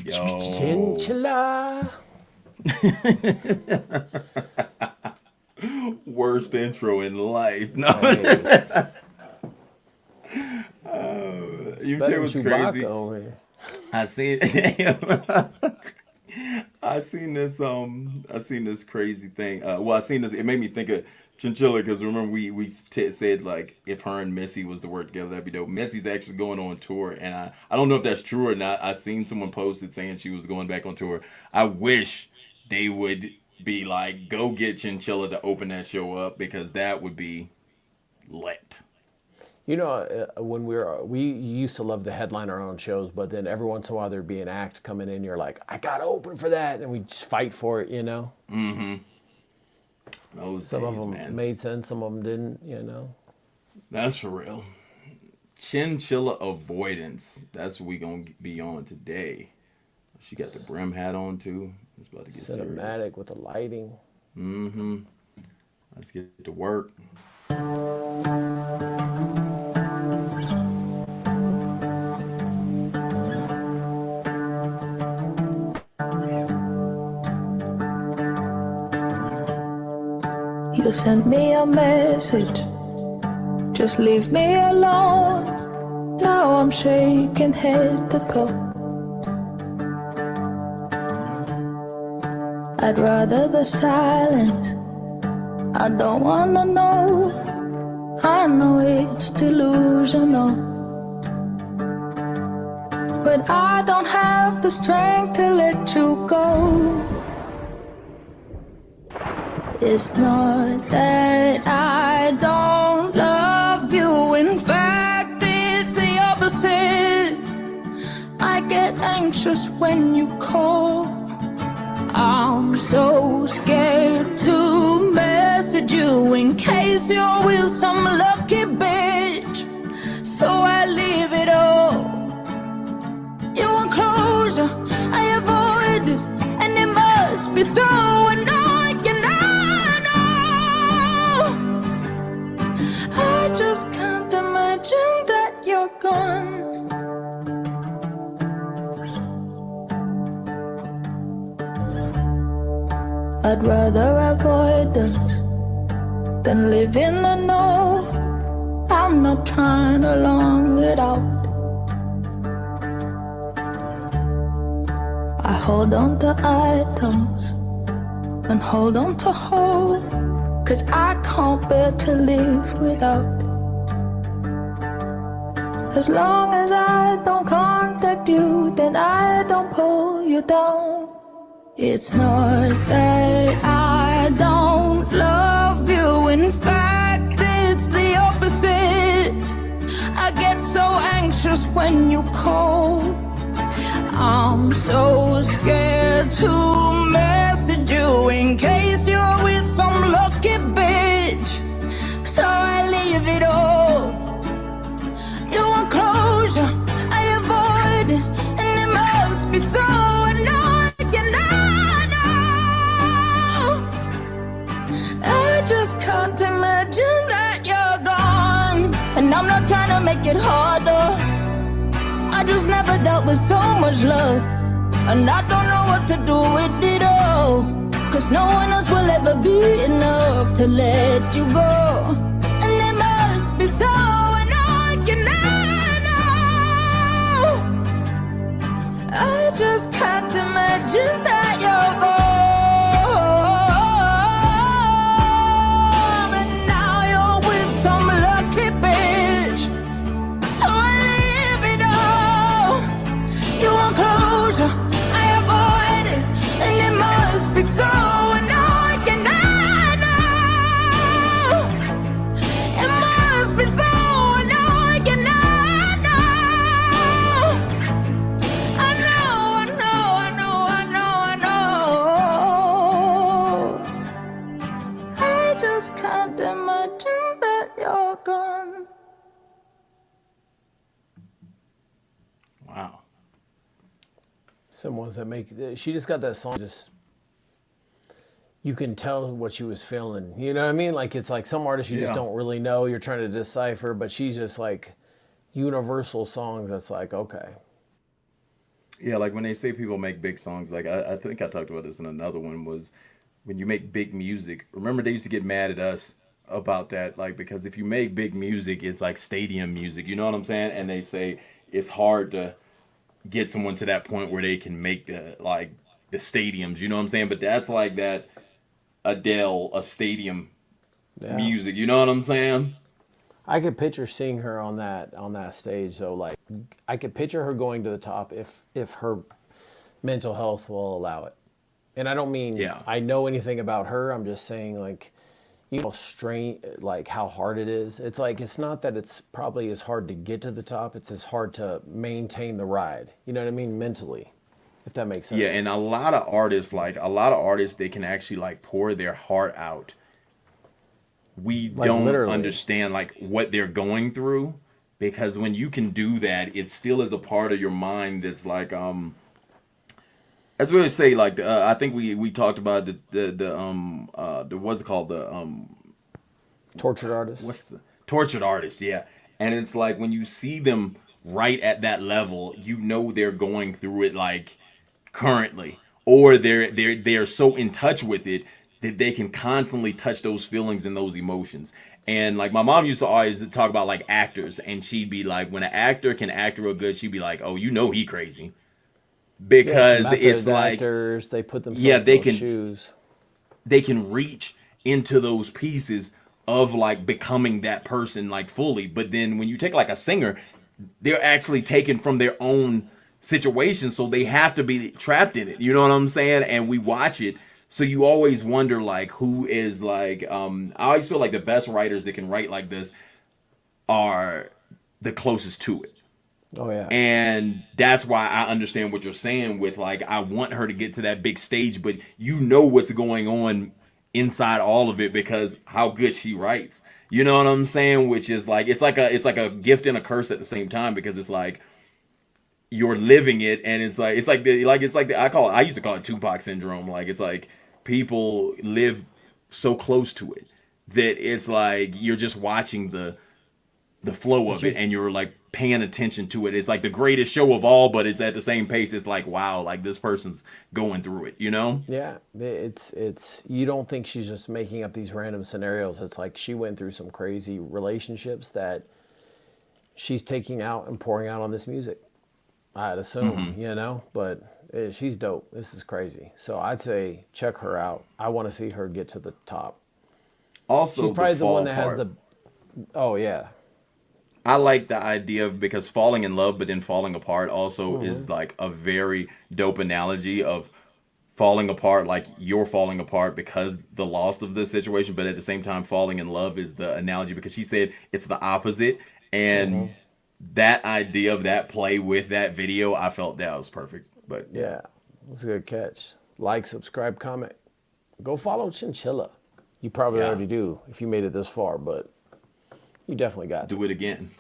Yo. Chinchilla. Worst intro in life. No. Hey, You better tell than what's Chewbacca crazy? over here. I seen I seen this crazy thing. Well, I seen this. It made me think of Chinchilla because remember we said like if her and Missy was to work together, that'd be dope. Missy's actually going on tour, and I don't know if that's true or not. I seen someone posted saying she was going back on tour. I wish they would be like go get Chinchilla to open that show up because that would be lit. You know, when we used to love to headline our own shows, but then every once in a while there'd be an act coming in. You're like, I gotta open for that, and we just fight for it. You know, Those some of days, them man. made sense, some of them didn't. You know, That's for real. Chinchilla avoidance. That's what we gonna be on today. She got the brim hat on too. It's about to get serious. cinematic with the lighting. Mm-hmm. Let's get to work. You sent me a message, just leave me alone. Now I'm shaking head to toe. I'd rather the silence, I don't wanna know. I know it's delusional, but I don't have the strength to let you go. It's not that I don't love you. In fact, it's the opposite. I get anxious when you call. I'm so scared to message you in case you're with some lucky bitch. So I leave it all. You want closure, I avoid it, and it must be so annoying. I just can't imagine that you're gone. I'd rather avoidance than live in the know. I'm not trying to long it out. I hold on to items and hold on to hope, 'cause I can't bear to live without. As long as I don't contact you, then I don't pull you down. It's not that I don't love you. In fact, it's the opposite. I get so anxious when you call. I'm so scared to message you in case you're with some lucky bitch. So I leave it all. You want closure, I avoid it, and it must be so annoying. I know. I just can't imagine that you're gone. And I'm not trying to make it harder. I just never dealt with so much love, and I don't know what to do with it all. 'Cause no one else will ever be enough to let you go. And it must be so annoying. I know. I just can't imagine that you're gone. And now you're with some lucky bitch. So I leave it all. You want closure, I avoid it, and it must be so annoying. I know. It must be so annoying. I know. I know, I know, I know, I know, I know. I just can't imagine that you're gone. Wow. Some ones that make. She just got that song. Just you can tell what she was feeling. You know what I mean? Like it's like some artists you just Yeah. don't really know. You're trying to decipher, but she's just like universal songs. That's like okay. Yeah, like when they say people make big songs, like I think I talked about this in another one, was when you make big music. Remember they used to get mad at us about that, like because if you make big music, it's like stadium music. You know what I'm saying? And they say it's hard to get someone to that point where they can make the stadiums. You know what I'm saying? But that's like that Adele, a stadium Yeah. music. You know what I'm saying? I could picture seeing her on that stage though. Like I could picture her going to the top if her mental health will allow it. And I don't mean Yeah. I know anything about her. I'm just saying like strain like how hard it is. It's like it's not that it's probably as hard to get to the top. It's as hard to maintain the ride. You know what I mean? Mentally, if that makes sense. Yeah, and a lot of artists, they can actually like pour their heart out. We Like don't literally. understand like what they're going through because when you can do that, it still is a part of your mind that's like as we always say, like I think we talked about the what's it called, the Tortured artist. what's the tortured artist, yeah. And it's like when you see them right at that level, you know they're going through it like currently, or they're so in touch with it that they can constantly touch those feelings and those emotions. And like my mom used to always talk about like actors, and she'd be like, when an actor can act real good, she'd be like, oh, you know he crazy, Yes, because it's method like, actors, they put yeah, themselves in those shoes. they can reach into those pieces of like becoming that person like fully. But then when you take like a singer, they're actually taken from their own situation, so they have to be trapped in it. You know what I'm saying? And we watch it, so you always wonder like who is like I always feel like the best writers that can write like this are the closest to it. Oh yeah. And that's why I understand what you're saying with like I want her to get to that big stage, but you know what's going on inside all of it because how good she writes. You know what I'm saying? Which is like it's like a gift and a curse at the same time because it's like you're living it and I used to call it Tupac syndrome. Like it's like people live so close to it that it's like you're just watching the flow But of it you and you're like paying attention to it. It's like the greatest show of all, but it's at the same pace. It's like, wow, like this person's going through it, you know? Yeah, it's you don't think she's just making up these random scenarios. It's like she went through some crazy relationships that she's taking out and pouring out on this music. I'd assume, Hmm. but she's dope. This is crazy. So I'd say check her out. I want to see her get to the top. She's Also, the probably the one fall that has part. the. Oh yeah. I like the idea of because falling in love but then falling apart also Hmm. is like a very dope analogy of falling apart, like you're falling apart because the loss of the situation, but at the same time falling in love is the analogy because she said it's the opposite. Hmm. And that idea of that play with that video, I felt that was perfect. But yeah, Yeah, that's a good catch. Like, subscribe, comment. Go follow Chinchilla. You probably yeah, already do if you made it this far, but you definitely got to. do it again.